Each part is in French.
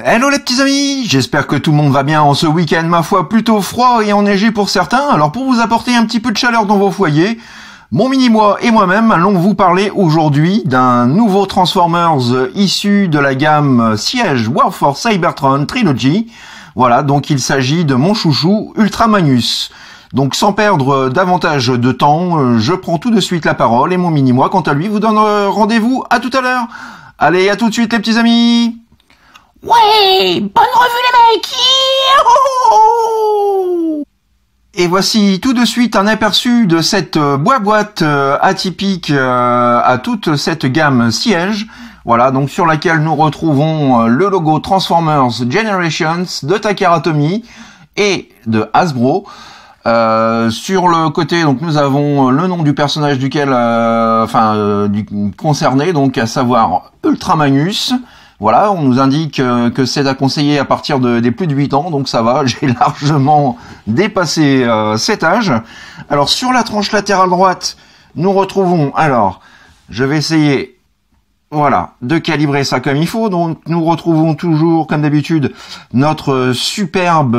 Hello les petits amis, j'espère que tout le monde va bien en ce week-end, ma foi, plutôt froid et enneigé pour certains. Alors pour vous apporter un petit peu de chaleur dans vos foyers, mon mini-moi et moi-même allons vous parler aujourd'hui d'un nouveau Transformers issu de la gamme Siege War for Cybertron Trilogy. Voilà, donc il s'agit de mon chouchou Ultramanus. Donc sans perdre davantage de temps, je prends tout de suite la parole et mon mini-moi, quant à lui, vous donne rendez-vous à tout à l'heure. Allez, à tout de suite les petits amis. Ouais, bonne revue les mecs. Youhou. Et voici tout de suite un aperçu de cette boîte atypique à toute cette gamme Siege. Voilà, donc sur laquelle nous retrouvons le logo Transformers Generations de Takara Tomy et de Hasbro. Sur le côté, donc nous avons le nom du personnage duquel, concerné, donc à savoir Ultramanus. Voilà, on nous indique que c'est à conseiller à partir des plus de 8 ans, donc ça va, j'ai largement dépassé cet âge. Alors sur la tranche latérale droite, nous retrouvons, alors, je vais essayer, voilà, de calibrer ça comme il faut. Donc nous retrouvons toujours, comme d'habitude, notre superbe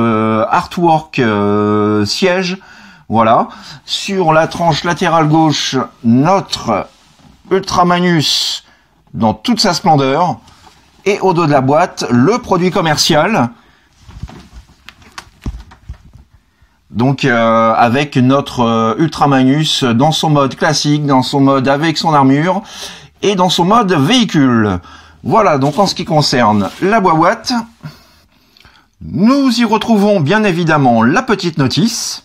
artwork Siege. Voilà, sur la tranche latérale gauche, notre Ultramanus dans toute sa splendeur. Et au dos de la boîte, le produit commercial. Donc avec notre Ultramanus dans son mode classique, dans son mode avec son armure et dans son mode véhicule. Voilà, donc en ce qui concerne la boîte, nous y retrouvons bien évidemment la petite notice.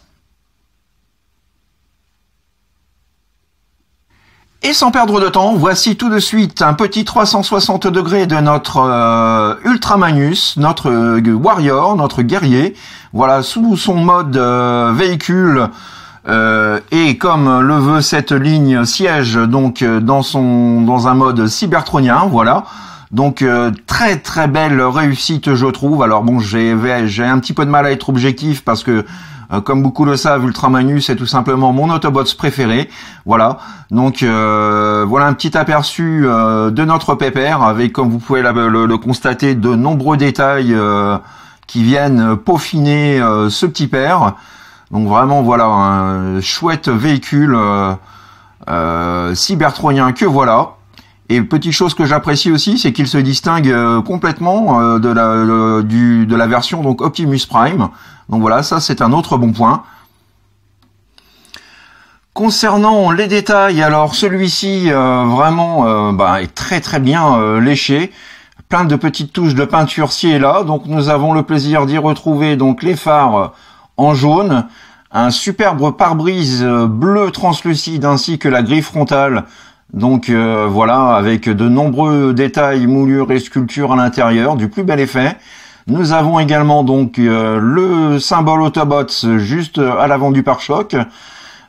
Et sans perdre de temps, voici tout de suite un petit 360 degrés de notre Ultramanus, notre warrior, notre guerrier. Voilà, sous son mode véhicule et comme le veut cette ligne Siege, donc dans un mode cybertronien, voilà. Donc très très belle réussite je trouve. Alors bon, j'ai un petit peu de mal à être objectif parce que comme beaucoup le savent, Ultramanus est tout simplement mon Autobots préféré. Voilà, donc voilà un petit aperçu de notre pépère avec, comme vous pouvez le constater, de nombreux détails qui viennent peaufiner ce petit père. Donc vraiment voilà un chouette véhicule cybertronien que voilà. Et petite chose que j'apprécie aussi, c'est qu'il se distingue complètement de la version donc Optimus Prime. Donc voilà, ça c'est un autre bon point. Concernant les détails, alors celui-ci vraiment est très très bien léché. Plein de petites touches de peinture ci et là. Donc nous avons le plaisir d'y retrouver donc les phares en jaune, un superbe pare-brise bleu translucide ainsi que la grille frontale. Donc voilà, avec de nombreux détails, moulures et sculptures à l'intérieur, du plus bel effet. Nous avons également donc le symbole Autobots juste à l'avant du pare-choc.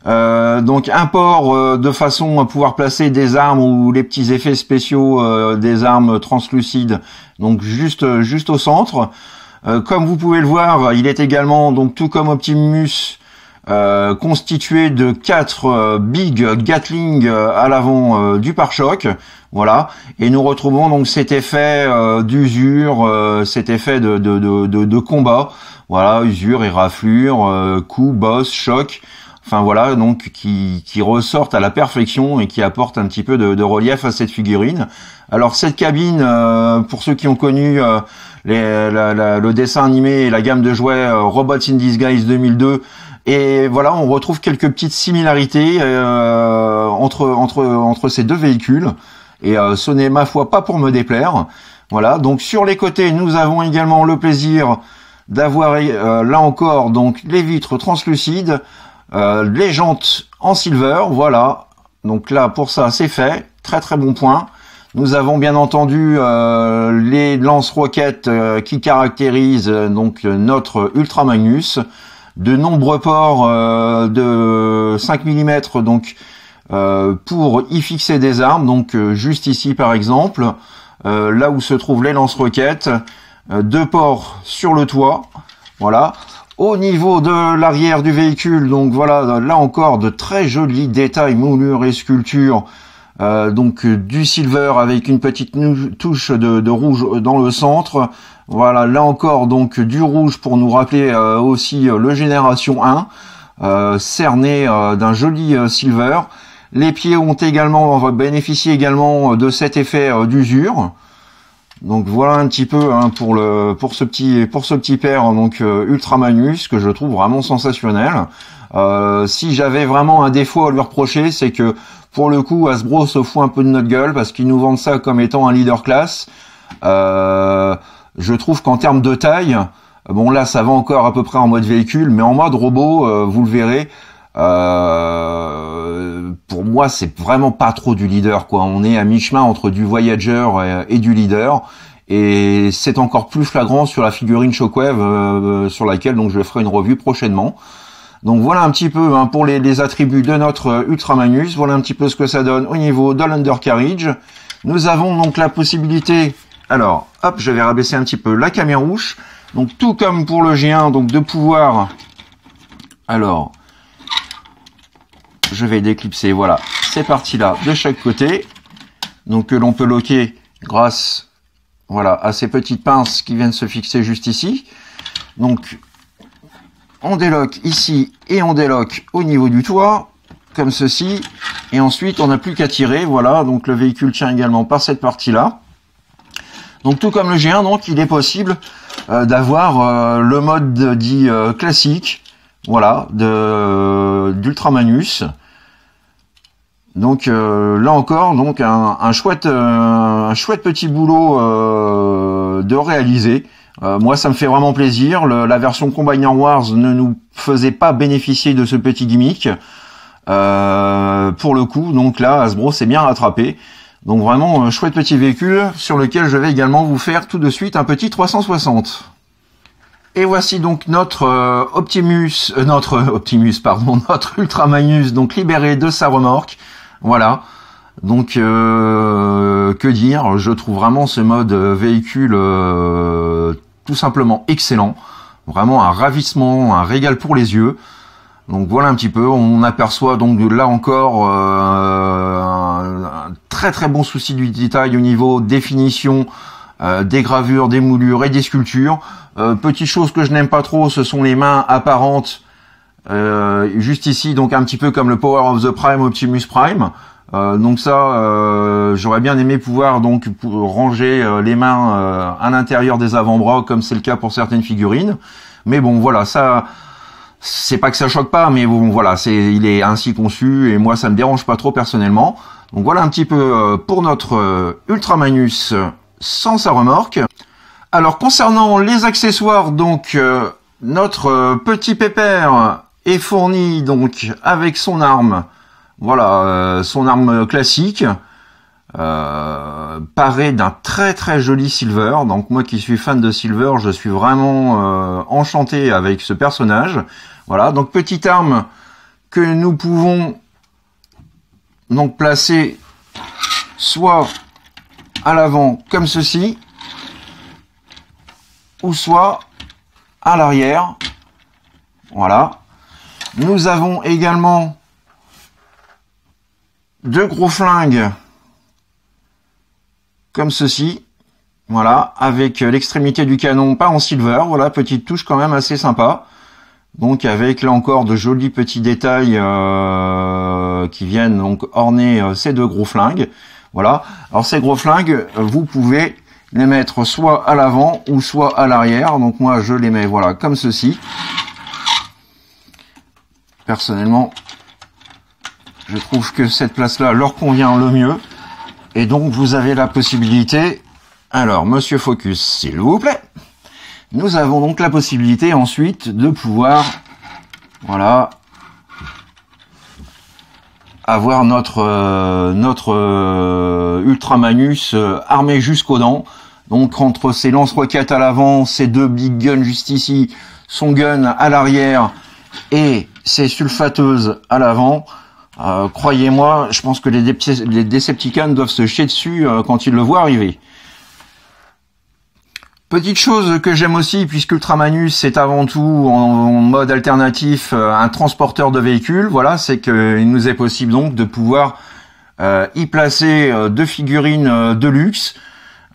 Donc un port de façon à pouvoir placer des armes ou les petits effets spéciaux des armes translucides, donc juste au centre. Comme vous pouvez le voir, il est également, donc tout comme Optimus, constitué de 4 Big Gatling à l'avant du pare-choc, voilà, et nous retrouvons donc cet effet d'usure, cet effet de combat, voilà, usure et raflure, coup, boss, choc, enfin voilà, donc qui ressortent à la perfection et qui apportent un petit peu de relief à cette figurine. Alors cette cabine, pour ceux qui ont connu le dessin animé et la gamme de jouets Robots in Disguise 2002, et voilà, on retrouve quelques petites similarités entre ces deux véhicules. Et ce n'est ma foi pas pour me déplaire. Voilà, donc sur les côtés, nous avons également le plaisir d'avoir là encore donc les vitres translucides, les jantes en silver. Voilà, donc là pour ça c'est fait, très très bon point. Nous avons bien entendu les lance-roquettes qui caractérisent donc notre Ultramanus. De nombreux ports de 5 mm donc pour y fixer des armes, donc juste ici par exemple, là où se trouvent les lance-roquettes, 2 ports sur le toit, voilà. Au niveau de l'arrière du véhicule, donc voilà, là encore de très jolis détails, moulures et sculptures, donc du silver avec une petite touche de rouge dans le centre, Voilà, là encore donc du rouge pour nous rappeler aussi le Génération 1, cerné d'un joli silver. Les pieds ont également, on va bénéficier également de cet effet d'usure. Donc voilà un petit peu hein, pour ce petit paire donc Ultra Magnus que je trouve vraiment sensationnel. Si j'avais vraiment un défaut à lui reprocher, c'est que pour le coup Hasbro se fout un peu de notre gueule parce qu'ils nous vendent ça comme étant un leader class. Je trouve qu'en termes de taille, bon là ça va encore à peu près en mode véhicule, mais en mode robot, vous le verrez. Pour moi c'est vraiment pas trop du leader quoi. On est à mi-chemin entre du Voyager et du leader, et c'est encore plus flagrant sur la figurine Shockwave sur laquelle donc je ferai une revue prochainement. Donc voilà un petit peu hein, pour les attributs de notre Ultra Magnus. Voilà un petit peu ce que ça donne au niveau de l'undercarriage. Nous avons donc la possibilité, alors hop, je vais rabaisser un petit peu la camérouche, donc tout comme pour le G1, donc de pouvoir, alors je vais déclipser, voilà, ces parties-là de chaque côté, donc que l'on peut loquer grâce, voilà, à ces petites pinces qui viennent se fixer juste ici. Donc, on déloque ici et on déloque au niveau du toit, comme ceci, et ensuite on n'a plus qu'à tirer, voilà, donc le véhicule tient également par cette partie-là. Donc tout comme le G1, donc il est possible d'avoir le mode dit classique, voilà, d'Ultra Magnus. Donc là encore, donc un chouette petit boulot de réaliser. Moi, ça me fait vraiment plaisir. La version Combiner Wars ne nous faisait pas bénéficier de ce petit gimmick. Pour le coup, donc là, Hasbro s'est bien rattrapé. Donc vraiment, chouette petit véhicule sur lequel je vais également vous faire tout de suite un petit 360. Et voici donc notre notre Ultra Magnus, donc libéré de sa remorque. Voilà. Donc que dire, je trouve vraiment ce mode véhicule tout simplement excellent. Vraiment un ravissement, un régal pour les yeux. Donc voilà un petit peu, on aperçoit donc là encore un très très bon souci du détail au niveau définition, des gravures, des moulures et des sculptures. Petite chose que je n'aime pas trop, ce sont les mains apparentes, juste ici, donc un petit peu comme le Power of the Prime Optimus Prime. Donc ça, j'aurais bien aimé pouvoir donc ranger les mains à l'intérieur des avant-bras, comme c'est le cas pour certaines figurines. Mais bon, voilà, ça, c'est pas que ça choque pas, mais bon, voilà, il est ainsi conçu et moi ça me dérange pas trop personnellement. Donc voilà un petit peu pour notre Ultra Magnus sans sa remorque. Alors concernant les accessoires, donc notre petit pépère est fourni donc avec son arme, voilà, son arme classique, parée d'un très très joli silver. Donc moi qui suis fan de silver, je suis vraiment enchanté avec ce personnage. Voilà, donc petite arme que nous pouvons donc placer soit à l'avant comme ceci, ou soit à l'arrière. Voilà. Nous avons également deux gros flingues comme ceci. Voilà, avec l'extrémité du canon pas en silver. Voilà, petite touche quand même assez sympa. Donc avec là encore de jolis petits détails qui viennent donc orner ces deux gros flingues. Voilà. Alors ces gros flingues, vous pouvez les mettre soit à l'avant ou soit à l'arrière. Donc moi je les mets voilà comme ceci. Personnellement, je trouve que cette place-là leur convient le mieux. Et donc vous avez la possibilité, alors Monsieur Focus s'il vous plaît, nous avons donc la possibilité ensuite de pouvoir, voilà, avoir notre Ultra Magnus armé jusqu'aux dents. Donc entre ses lance-roquettes à l'avant, ses deux big guns juste ici, son gun à l'arrière et ses sulfateuses à l'avant. Croyez-moi, je pense que les Decepticons doivent se chier dessus quand ils le voient arriver. Petite chose que j'aime aussi, puisque Ultra Magnus c'est avant tout en mode alternatif un transporteur de véhicules, voilà, c'est qu'il nous est possible donc de pouvoir y placer deux figurines de luxe.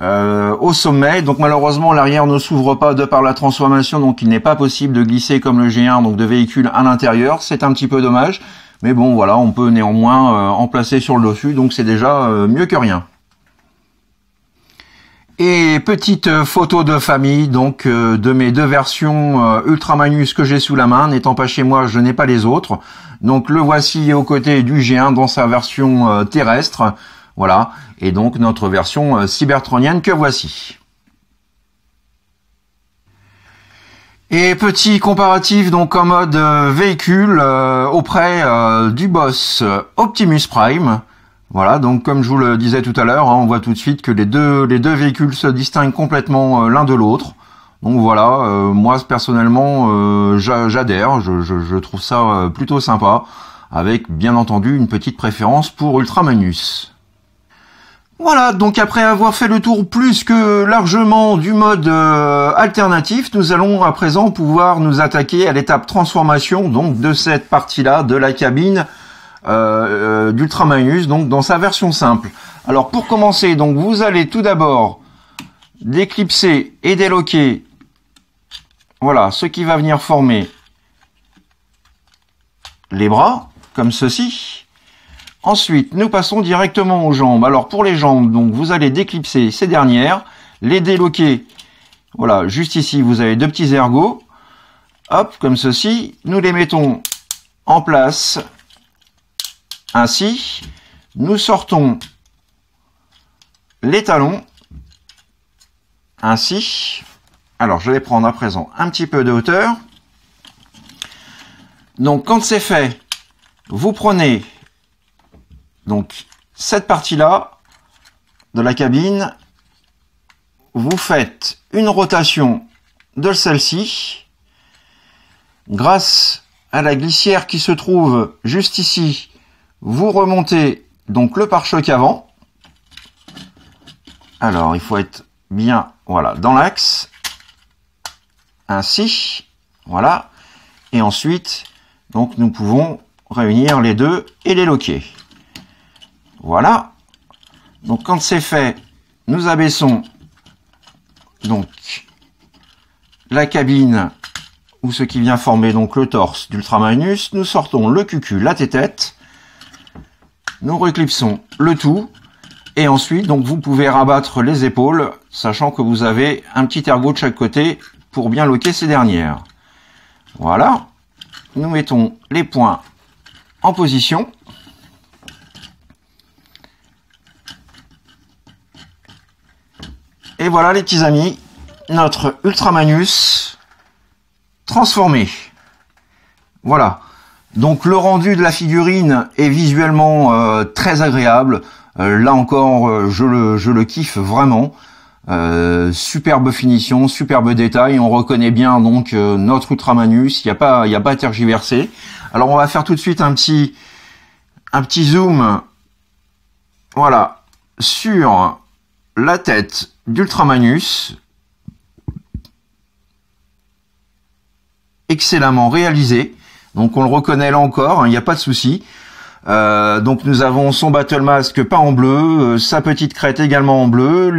au sommet. Donc malheureusement l'arrière ne s'ouvre pas de par la transformation, donc il n'est pas possible de glisser comme le G1, donc de véhicule à l'intérieur. C'est un petit peu dommage, mais bon voilà, on peut néanmoins en placer sur le dessus, donc c'est déjà mieux que rien. Et petite photo de famille, donc de mes deux versions Ultra Magnus que j'ai sous la main. N'étant pas chez moi, je n'ai pas les autres. Donc le voici aux côtés du G1 dans sa version terrestre. Voilà, et donc notre version cybertronienne que voici. Et petit comparatif donc en mode véhicule auprès du boss Optimus Prime. Voilà, donc comme je vous le disais tout à l'heure, on voit tout de suite que les deux véhicules se distinguent complètement l'un de l'autre. Donc voilà, moi personnellement j'adhère, je trouve ça plutôt sympa, avec bien entendu une petite préférence pour Ultra Magnus. Voilà, donc après avoir fait le tour plus que largement du mode alternatif, nous allons à présent pouvoir nous attaquer à l'étape transformation donc de cette partie-là de la cabine d'Ultra Magnus, donc dans sa version simple. Alors pour commencer, donc vous allez tout d'abord déclipser et déloquer, voilà, ce qui va venir former les bras, comme ceci. Ensuite, nous passons directement aux jambes. Alors pour les jambes, donc vous allez déclipser ces dernières, les déloquer. Voilà, juste ici, vous avez deux petits ergots. Hop, comme ceci. Nous les mettons en place. Ainsi, nous sortons les talons. Ainsi. Alors, je vais prendre à présent un petit peu de hauteur. Donc, quand c'est fait, vous prenez donc cette partie-là de la cabine, vous faites une rotation de celle-ci. Grâce à la glissière qui se trouve juste ici, vous remontez donc le pare-choc avant. Alors, il faut être bien, voilà, dans l'axe. Ainsi, voilà. Et ensuite, donc nous pouvons réunir les deux et les loquer. Voilà. Donc quand c'est fait, nous abaissons donc la cabine ou ce qui vient former donc le torse d'Ultra Magnus. Nous sortons le cucu, la tête. Nous reclipsons le tout. Et ensuite, donc vous pouvez rabattre les épaules, sachant que vous avez un petit ergot de chaque côté pour bien loquer ces dernières. Voilà. Nous mettons les poings en position. Et voilà les petits amis, notre Ultra Magnus transformé. Voilà. Donc le rendu de la figurine est visuellement très agréable. Là encore, je le kiffe vraiment. Superbe finition, superbe détail. On reconnaît bien donc notre Ultra Magnus. Il n'y a pas à tergiverser. Alors on va faire tout de suite un petit zoom. Voilà, sur la tête d'Ultra Magnus. Excellemment réalisé. Donc on le reconnaît là encore, il n'y a pas de souci. Donc nous avons son battle mask peint en bleu, sa petite crête également en bleu,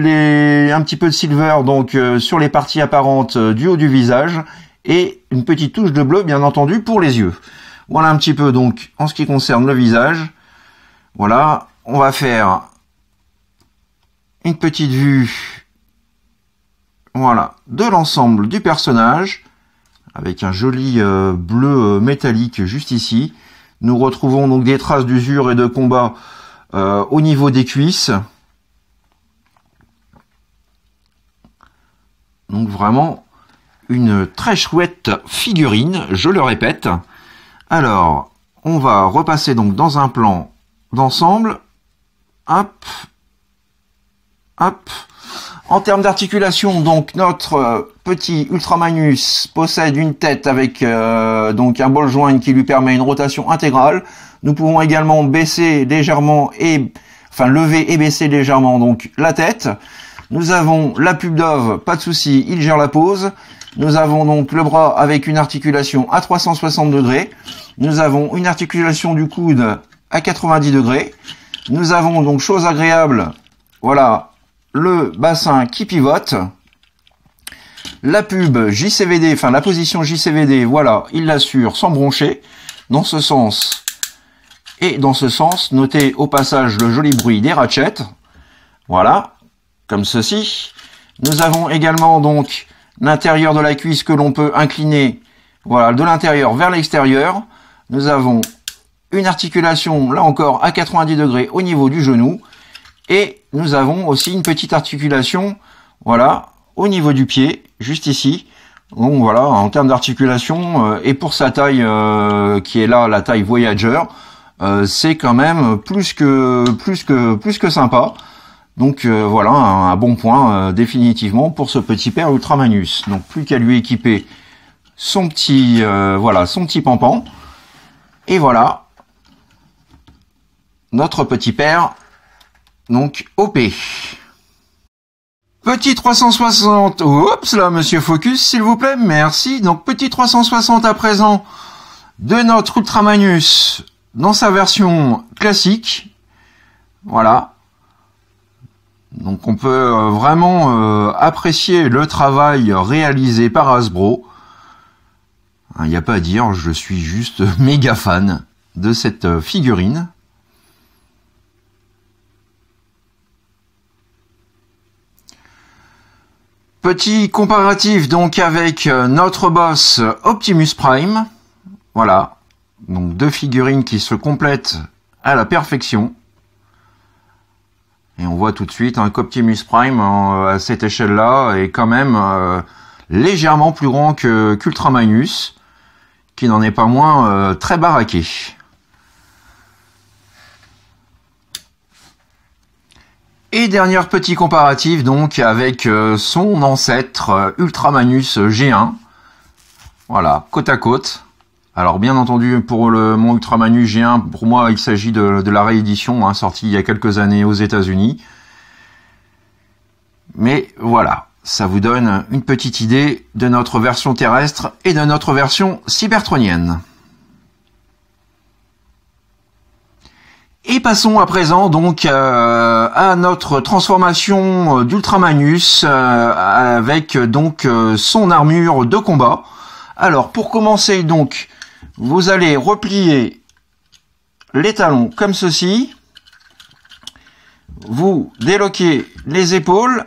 un petit peu de silver donc sur les parties apparentes du haut du visage et une petite touche de bleu bien entendu pour les yeux. Voilà un petit peu donc en ce qui concerne le visage. Voilà, on va faire une petite vue, voilà, de l'ensemble du personnage avec un joli bleu métallique juste ici. Nous retrouvons donc des traces d'usure et de combat au niveau des cuisses. Donc vraiment une très chouette figurine, je le répète. Alors, on va repasser donc dans un plan d'ensemble. Hop, hop. En termes d'articulation, donc notre petit Ultra Magnus possède une tête avec donc un ball joint qui lui permet une rotation intégrale. Nous pouvons également baisser légèrement lever et baisser légèrement donc la tête. Nous avons la pub d'Ove, pas de souci, il gère la pose. Nous avons donc le bras avec une articulation à 360 degrés. Nous avons une articulation du coude à 90 degrés. Nous avons donc chose agréable, voilà, le bassin qui pivote. La pub JCVD, enfin la position JCVD, voilà, il l'assure sans broncher. Dans ce sens et dans ce sens, notez au passage le joli bruit des ratchets. Voilà, comme ceci. Nous avons également donc l'intérieur de la cuisse que l'on peut incliner, voilà, de l'intérieur vers l'extérieur. Nous avons une articulation, là encore, à 90 degrés au niveau du genou. Et nous avons aussi une petite articulation, voilà, au niveau du pied, juste ici. Donc voilà, en termes d'articulation, et pour sa taille, qui est là, la taille Voyager, c'est quand même plus que sympa. Donc voilà, un bon point définitivement pour ce petit père Ultra Magnus. Donc plus qu'à lui équiper son petit, voilà, son petit pampan. Et voilà, notre petit père, donc OP. Petit 360, oups là, monsieur Focus, s'il vous plaît, merci. Donc petit 360 à présent de notre Ultra Magnus dans sa version classique. Voilà. Donc on peut vraiment apprécier le travail réalisé par Hasbro. Il n'y a pas à dire, je suis juste méga fan de cette figurine. Petit comparatif donc avec notre boss Optimus Prime. Voilà, donc deux figurines qui se complètent à la perfection. Et on voit tout de suite qu'Optimus Prime à cette échelle-là est quand même légèrement plus grand qu'Ultra Magnus, qui n'en est pas moins très baraqué. Et dernier petit comparatif donc avec son ancêtre Ultra Magnus G1. Voilà, côte à côte. Alors bien entendu pour mon Ultra Magnus G1, pour moi il s'agit de la réédition sortie il y a quelques années aux États-Unis. Mais voilà, ça vous donne une petite idée de notre version terrestre et de notre version cybertronienne. Et passons à présent donc à notre transformation d'Ultra Magnus avec donc son armure de combat. Alors pour commencer donc, vous allez replier les talons comme ceci. Vous déloquez les épaules.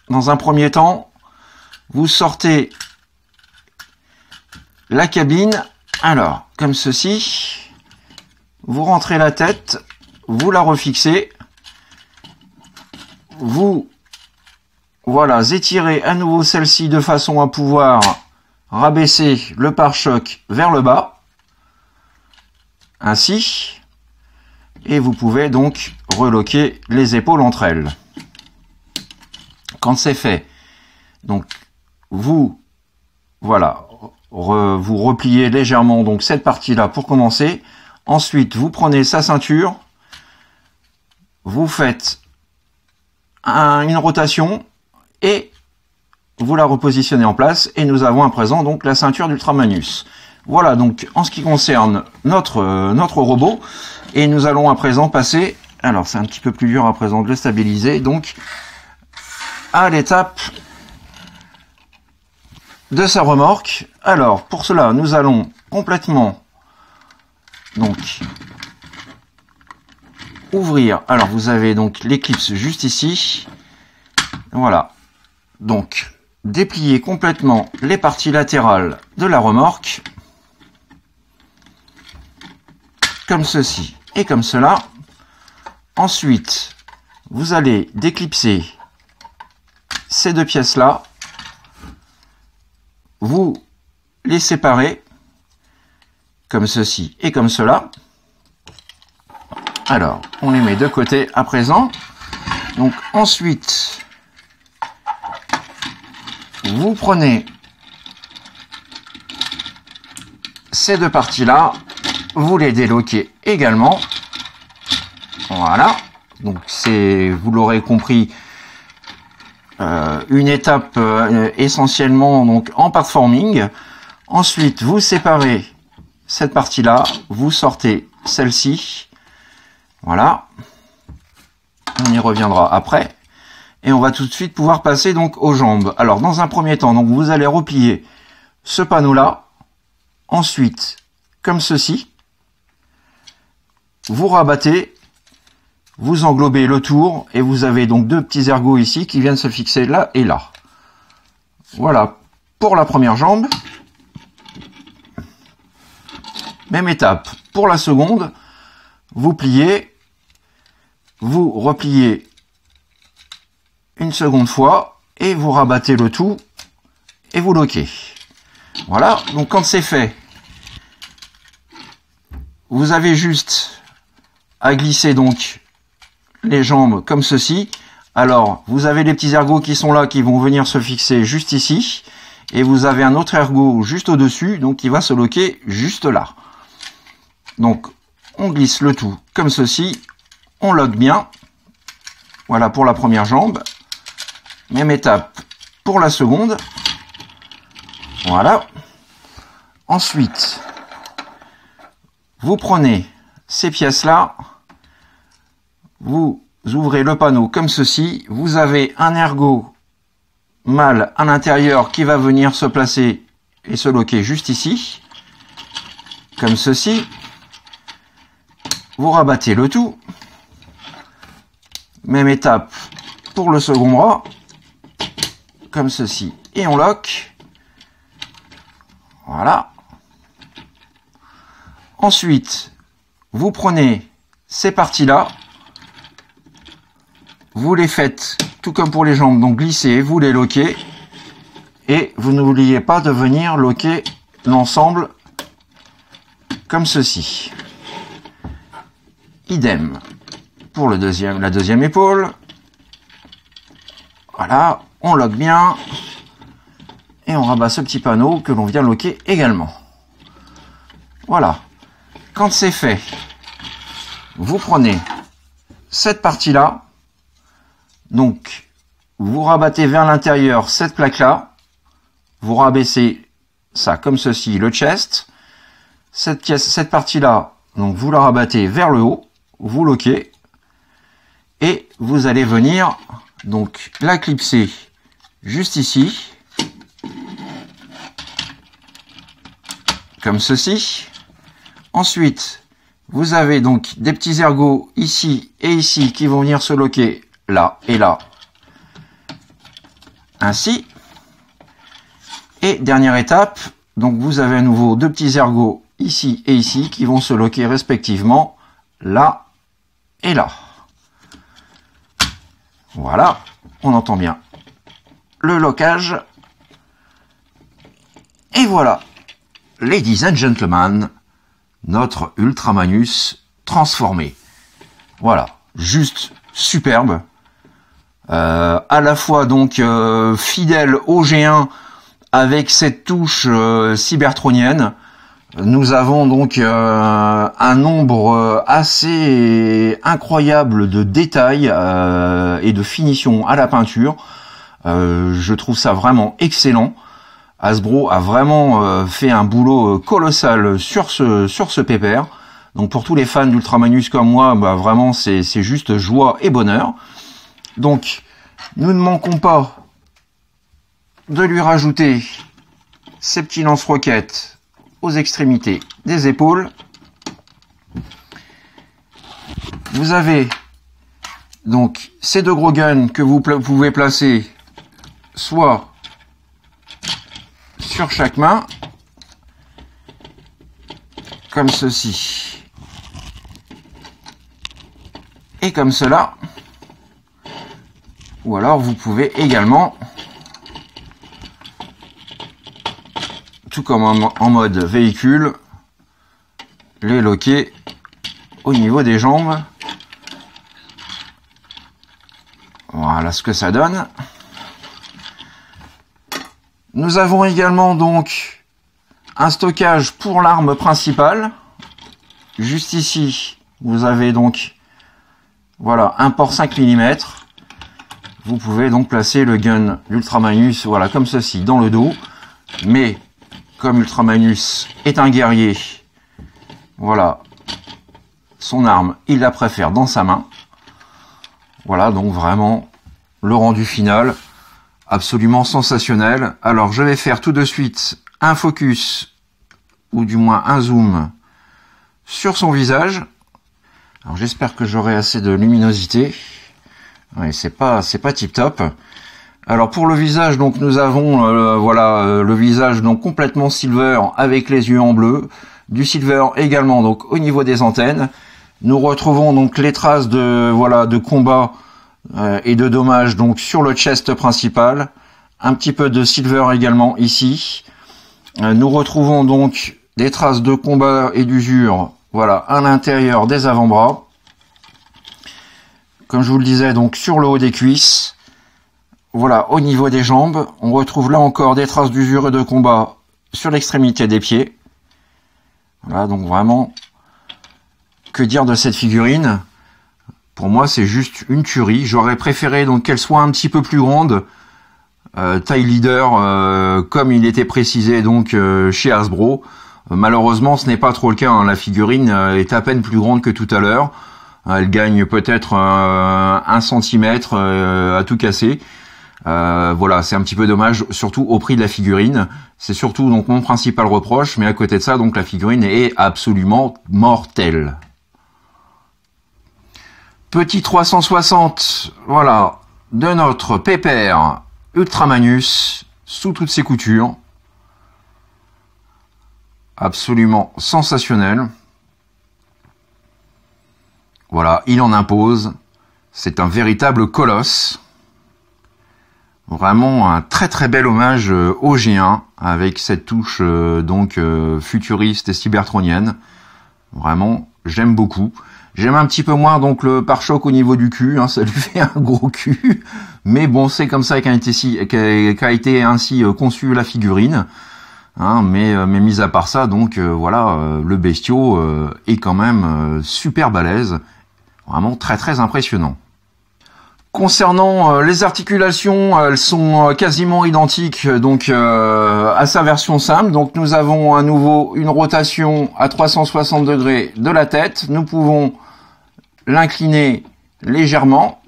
Dans un premier temps, vous sortez la cabine. Alors, comme ceci. Vous rentrez la tête. Vous la refixez. Vous, voilà, étirez à nouveau celle-ci de façon à pouvoir rabaisser le pare-choc vers le bas, ainsi, et vous pouvez donc reloquer les épaules entre elles. Quand c'est fait, donc vous, voilà, vous repliez légèrement donc cette partie-là pour commencer. Ensuite, vous prenez sa ceinture, vous faites une rotation et vous la repositionnez en place et nous avons à présent donc la ceinture d'Ultra Magnus. Voilà donc en ce qui concerne notre robot, et nous allons à présent passer, alors c'est un petit peu plus dur à présent de le stabiliser, donc à l'étape de sa remorque. Alors pour cela nous allons complètement donc ouvrir, alors vous avez donc l'éclipse juste ici, voilà, donc déplier complètement les parties latérales de la remorque, comme ceci et comme cela. Ensuite, vous allez déclipser ces deux pièces-là, vous les séparez, comme ceci et comme cela. Alors, on les met de côté à présent. Donc ensuite, vous prenez ces deux parties-là, vous les déloquez également. Voilà. Donc c'est, vous l'aurez compris, une étape essentiellement donc en part-forming. Ensuite, vous séparez cette partie-là, vous sortez celle-ci. Voilà. On y reviendra après. Et on va tout de suite pouvoir passer donc aux jambes. Alors dans un premier temps, donc vous allez replier ce panneau-là. Ensuite, comme ceci, vous rabattez, vous englobez le tour et vous avez donc deux petits ergots ici qui viennent se fixer là et là. Voilà pour la première jambe. Même étape pour la seconde. Vous pliez, vous repliez une seconde fois et vous rabattez le tout et vous loquez. Voilà, donc quand c'est fait, vous avez juste à glisser donc les jambes comme ceci. Alors, vous avez les petits ergots qui sont là, qui vont venir se fixer juste ici. Et vous avez un autre ergot juste au-dessus, donc qui va se loquer juste là. Donc, on glisse le tout comme ceci. On loque bien. Voilà pour la première jambe. Même étape pour la seconde. Voilà. Ensuite, vous prenez ces pièces-là. Vous ouvrez le panneau comme ceci. Vous avez un ergot mâle à l'intérieur qui va venir se placer et se loquer juste ici. Comme ceci. Vous rabattez le tout. Même étape pour le second bras. Comme ceci. Et on loque. Voilà. Ensuite, vous prenez ces parties-là. Vous les faites tout comme pour les jambes. Donc glissez, vous les loquez. Et vous n'oubliez pas de venir loquer l'ensemble comme ceci. Idem pour la deuxième épaule. Voilà, on loque bien. Et on rabat ce petit panneau que l'on vient loquer également. Voilà. Quand c'est fait, vous prenez cette partie-là. Donc, vous rabattez vers l'intérieur cette plaque-là. Vous rabaissez ça comme ceci, le chest. Cette partie-là, donc vous la rabattez vers le haut. Vous loquez. Et vous allez venir donc la clipser juste ici. Comme ceci. Ensuite, vous avez donc des petits ergots ici et ici qui vont venir se loquer là et là. Ainsi. Et dernière étape, donc vous avez à nouveau deux petits ergots ici et ici qui vont se loquer respectivement là et là. Voilà, on entend bien le locage. Et voilà. Ladies and gentlemen, notre Ultramanus transformé. Voilà, juste superbe. À la fois donc fidèle au G1 avec cette touche cybertronienne. Nous avons donc un nombre assez incroyable de détails et de finition à la peinture. Je trouve ça vraiment excellent. Hasbro a vraiment fait un boulot colossal sur ce pépère. Donc pour tous les fans d'Ultramanus comme moi, bah vraiment c'est juste joie et bonheur. Donc nous ne manquons pas de lui rajouter ces petits lance-roquettes aux extrémités des épaules. Vous avez donc ces deux gros guns que vous pouvez placer soit sur chaque main, comme ceci, et comme cela, ou alors vous pouvez également, tout comme en mode véhicule, les loquer au niveau des jambes. Voilà ce que ça donne. Nous avons également donc un stockage pour l'arme principale. Juste ici, vous avez donc voilà un port 5 mm. Vous pouvez donc placer le gun d'Ultramanus voilà comme ceci dans le dos. Mais comme Ultramanus est un guerrier, voilà, son arme, il la préfère dans sa main. Voilà, donc vraiment le rendu final, absolument sensationnel. Alors je vais faire tout de suite un focus, ou du moins un zoom, sur son visage. Alors j'espère que j'aurai assez de luminosité. Oui, c'est pas tip top. Alors pour le visage, donc nous avons le visage donc complètement silver avec les yeux en bleu, du silver également donc au niveau des antennes. Nous retrouvons donc les traces de combat et de dommages donc sur le chest principal, un petit peu de silver également ici. Nous retrouvons donc des traces de combat et d'usure, voilà, à l'intérieur des avant-bras. Comme je vous le disais, donc sur le haut des cuisses. Voilà, au niveau des jambes, on retrouve là encore des traces d'usure et de combat sur l'extrémité des pieds. Voilà, donc vraiment, que dire de cette figurine? Pour moi, c'est juste une tuerie. J'aurais préféré donc qu'elle soit un petit peu plus grande, taille leader, comme il était précisé donc chez Hasbro. Malheureusement, ce n'est pas trop le cas, hein. La figurine est à peine plus grande que tout à l'heure. Elle gagne peut-être 1 centimètre à tout casser. Voilà, c'est un petit peu dommage, surtout au prix de la figurine. C'est surtout donc mon principal reproche, mais à côté de ça, donc la figurine est absolument mortelle. Petit 360, voilà, de notre pépère Ultramanus, sous toutes ses coutures. Absolument sensationnel. Voilà, il en impose. C'est un véritable colosse. Vraiment un très très bel hommage au G1 avec cette touche futuriste et cybertronienne. Vraiment, j'aime beaucoup. J'aime un petit peu moins donc le pare-choc au niveau du cul, hein, ça lui fait un gros cul. Mais bon, c'est comme ça qu'a été ainsi conçue la figurine. Hein, mais mis à part ça, donc le bestiau est quand même super balèze. Vraiment très très impressionnant. Concernant les articulations, elles sont quasiment identiques donc à sa version simple. Donc nous avons à nouveau une rotation à 360 degrés de la tête. Nous pouvons l'incliner légèrement.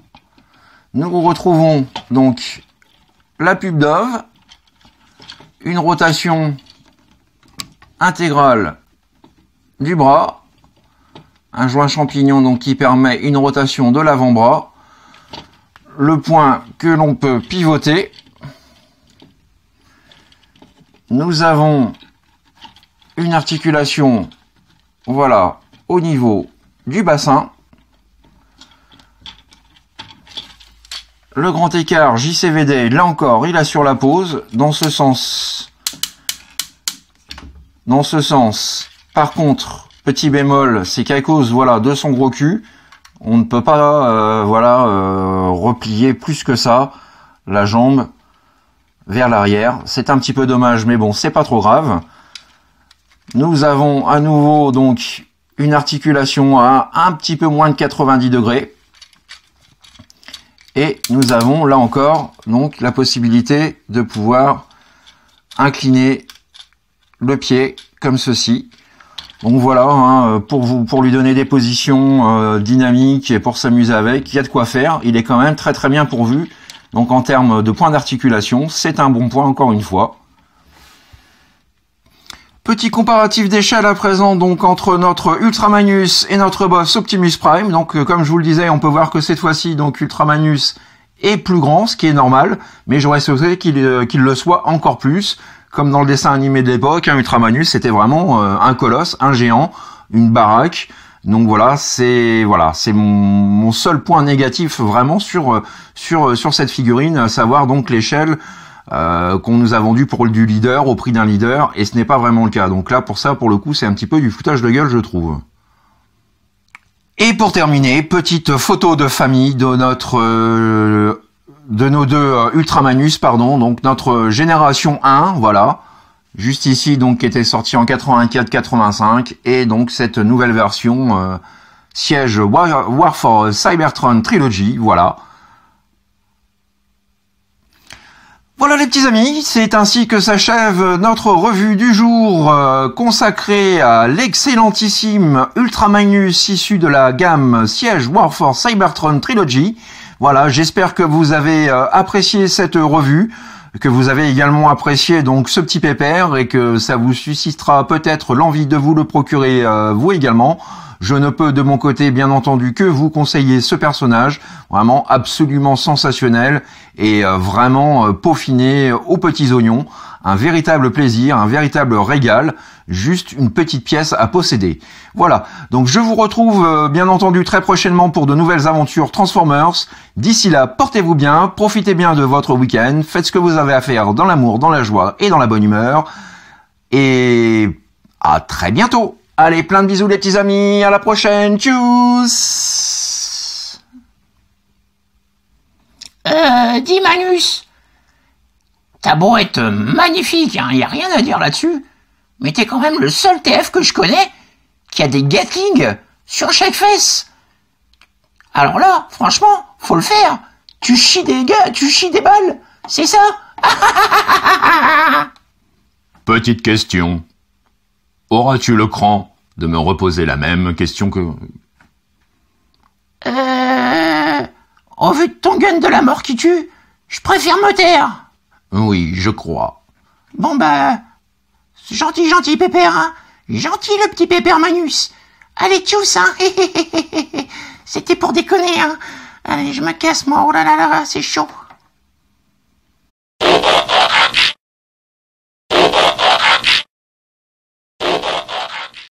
Nous retrouvons donc la pube d'Ove, une rotation intégrale du bras, un joint champignon donc qui permet une rotation de l'avant-bras. Le point que l'on peut pivoter. Nous avons une articulation, voilà, au niveau du bassin. Le grand écart JCVD, là encore, il assure la pose. Dans ce sens, par contre, petit bémol, c'est qu'à cause, voilà, de son gros cul, on ne peut pas replier plus que ça la jambe vers l'arrière. C'est un petit peu dommage, mais bon, c'est pas trop grave. Nous avons à nouveau donc une articulation à un petit peu moins de 90 degrés. Et nous avons là encore donc la possibilité de pouvoir incliner le pied comme ceci. Donc voilà, hein, pour lui donner des positions dynamiques et pour s'amuser avec, il y a de quoi faire. Il est quand même très très bien pourvu. Donc en termes de points d'articulation, c'est un bon point encore une fois. Petit comparatif d'échelle à présent donc entre notre Ultramanus et notre boss Optimus Prime. Donc comme je vous le disais, on peut voir que cette fois-ci donc Ultramanus est plus grand, ce qui est normal, mais j'aurais souhaité qu'il le soit encore plus. Comme dans le dessin animé de l'époque, un Ultramanus c'était vraiment un colosse, un géant, une baraque. Donc voilà, c'est mon seul point négatif vraiment sur cette figurine, à savoir donc l'échelle qu'on nous a vendue pour du leader au prix d'un leader, et ce n'est pas vraiment le cas. Donc là, pour ça, pour le coup, c'est un petit peu du foutage de gueule, je trouve. Et pour terminer, petite photo de famille de nos deux Ultramanus, pardon, donc notre génération 1, voilà, juste ici, donc qui était sorti en 84-85, et donc cette nouvelle version siège War for Cybertron Trilogy, voilà. Voilà les petits amis, c'est ainsi que s'achève notre revue du jour consacrée à l'excellentissime Ultramanus issu de la gamme siège War for Cybertron Trilogy. Voilà, j'espère que vous avez apprécié cette revue, que vous avez également apprécié donc ce petit pépère et que ça vous suscitera peut-être l'envie de vous le procurer vous également. Je ne peux de mon côté bien entendu que vous conseiller ce personnage, vraiment absolument sensationnel et vraiment peaufiné aux petits oignons. Un véritable plaisir, un véritable régal, juste une petite pièce à posséder. Voilà, donc je vous retrouve bien entendu très prochainement pour de nouvelles aventures Transformers. D'ici là, portez-vous bien, profitez bien de votre week-end, faites ce que vous avez à faire dans l'amour, dans la joie et dans la bonne humeur. Et à très bientôt. Allez, plein de bisous les petits amis, à la prochaine, tchuss. Dis Manus, t'as beau être magnifique, hein, y a rien à dire là-dessus, mais t'es quand même le seul TF que je connais qui a des Gatling sur chaque fesse. Alors là, franchement, faut le faire. Tu chies des gars, tu chies des balles, c'est ça? Petite question. Auras-tu le cran de me reposer la même question que... Au vu de ton gun de la mort qui tue, je préfère me taire. Oui, je crois. Bon bah, gentil Pépère, hein. Gentil le petit Pépère Manus. Allez tchuss, hein. C'était pour déconner, hein. Allez, je me casse moi, oh là là là, c'est chaud.